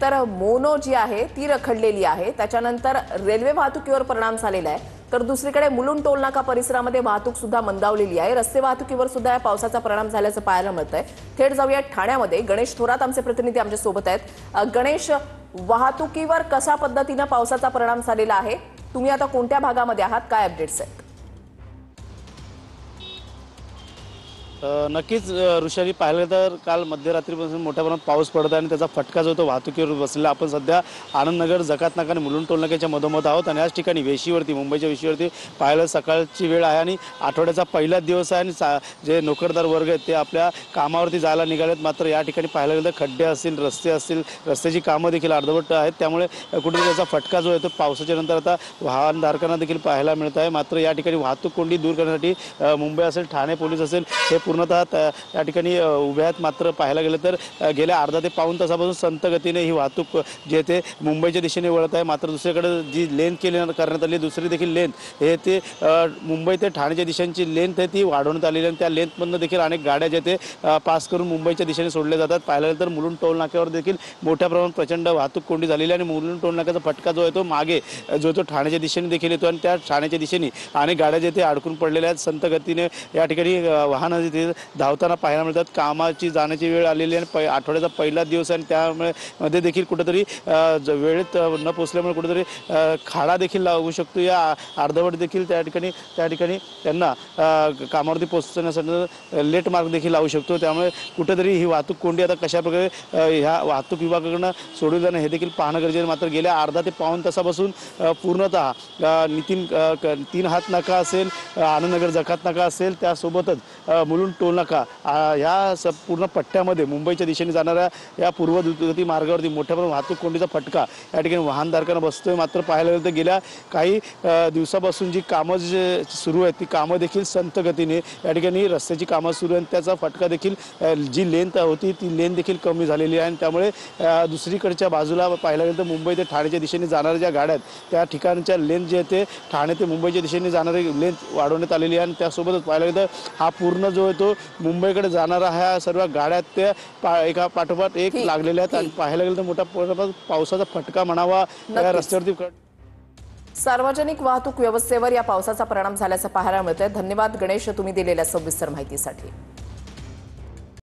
तर मोनो जी आहे ती रखडलेली आहे। त्याच्यानंतर रेल्वे वाहतुकीवर परिणाम झालेला आहे। तर दुसरीकडे मुलुंड टोल नाका परिसरामध्ये वाहतूक सुद्धा मंदावलेली आहे। रस्ते वाहतुकीवर सुद्धा या पावसाचा परिणाम झाल्याचं पाहायला मिळतंय। थेट जाऊया ठाण्यामध्ये, गणेश थोरात आमचे प्रतिनिधी आमच्या सोबत आहेत। गणेश, वाहतुकीवर कशा पद्धतीने पावसाचा परिणाम झालेला आहे? तुम्ही आता कोणत्या भागामध्ये आहात? काय अपडेट्स आहेत? नक्कीच ऋषाली, पाहिलं तर काल मध्यरात्रीपासून मोठ्या प्रमाणात पाऊस पडत आहे आणि त्याचा फटका जो तो वाहतुकीवर बसलेला। आपण सध्या आनंदनगर, जकात नाका आणि मुलुंड टोल नाक्याच्या मधोमध आहोत आणि याच ठिकाणी वेशीवरती, मुंबईच्या वेशीवरती पाहिलं सकाळची वेळ आहे आणि आठवड्याचा पहिला दिवस आहे आणि जे नोकरदार वर्ग आहेत ते आपल्या कामावरती जायला निघालेत। मात्र या ठिकाणी पाहायला गेलं तर खड्डे असतील, रस्ते असतील, रस्त्याची कामं देखील अर्धवट आहेत। त्यामुळे कुठेतरी त्याचा फटका जो आहे तो पावसाच्या नंतर आता वाहनधारकांना देखील पाहायला मिळत आहे। मात्र या ठिकाणी वाहतूक कोंडी दूर करण्यासाठी मुंबई असेल, ठाणे पोलीस असेल, हे पूर्णतः या ठिकाणी उभे आहेत। मात्र पाहायला गेलं तर गेल्या अर्धा ते पाऊण तासापासून संत गतीने ही वाहतूक जे ते मुंबईच्या दिशेने वळत आहे। मात्र दुसरीकडे जी लेन करण्यात आली, दुसरी देखील लेन हे ते मुंबई ते ठाण्याच्या दिशेची लेन आहे ती वाढवण्यात आलेली आहे। त्या लेनमधून देखील अनेक गाड्या जे ते पास करून मुंबईच्या दिशेने सोडल्या जातात। पाहायला गेलं तर मुलुंड टोल नाक्यावर देखील मोठ्या प्रमाणात प्रचंड वाहतूक कोंडी झालेली आहे आणि मुलुंड टोल नाक्याचा फटका जो आहे तो मागे जो तो ठाण्याच्या दिशेने देखील येतो आणि त्या ठाण्याच्या दिशेने अनेक गाड्या जे ते अडकून पडलेल्या आहेत। संत गतीने या ठिकाणी वाहनं तिथे धावताना पाहायला मिळतात। कामाची जाण्याची वेळ आलेली आहे, आठवड्याचा पहिला दिवस आहे आणि त्यामुळे मध्ये देखील कुठेतरी वेळेत न पोचल्यामुळे कुठेतरी खाडा देखील लागू शकतो। या अर्धवट देखील त्या ठिकाणी त्यांना कामावरती पोहोचण्यासाठी लेट मार्क देखील लावू शकतो। त्यामुळे कुठेतरी ही वाहतूक कोंडी आता कशा प्रकारे ह्या वाहतूक विभागाकडून सोडून जाणं हे देखील पाहणं गरजेचं आहे। मात्र गेल्या अर्धा ते पाऊण तासापासून पूर्णतः नितीन 3 हात नाका असेल, आनंदनगर जकात नाका असेल, त्यासोबतच मुलुंड टोल नाका या पूर्ण पट्ट्यामध्ये मुंबईच्या दिशेने जाणाऱ्या या पूर्व द्रुतगती मार्गावरती मोठ्या प्रमाणात वाहतूक कोंडीचा फटका या ठिकाणी वाहनधारकांना बसतोय। मात्र पाहायला गेलं तर गेल्या काही दिवसापासून जी कामं सुरू आहेत ती कामं देखील संत गतीने या ठिकाणी रस्त्याची कामं सुरू आहेत। त्याचा फटका देखील जी लेन होती ती लेन देखील कमी झालेली आहे आणि त्यामुळे दुसरीकडच्या बाजूला पाहायला गेलं तर मुंबई ते ठाण्याच्या दिशेने जाणाऱ्या ज्या गाड्या आहेत त्या ठिकाणच्या लेन जे ते ठाणे ते मुंबईच्या दिशेने जाणारी लेन वाढवण्यात आलेली आहे आणि त्यासोबतच पाहायला गेलं तर हा पूर्ण जो आहे तो मुंबईकडे जाणारा ह्या सर्व गाड्या त्या एका पाठोपाठ एक लागलेल्या आहेत आणि पाहायला गेलं तर मोठा पावसाचा फटका म्हणावा या रस्त्यावरती। सार्वजनिक वाहतूक व्यवस्थेवर या पावसाचा परिणाम झाल्याचं पाहायला मिळतंय। धन्यवाद गणेश, तुम्ही दिलेल्या सविस्तर माहितीसाठी।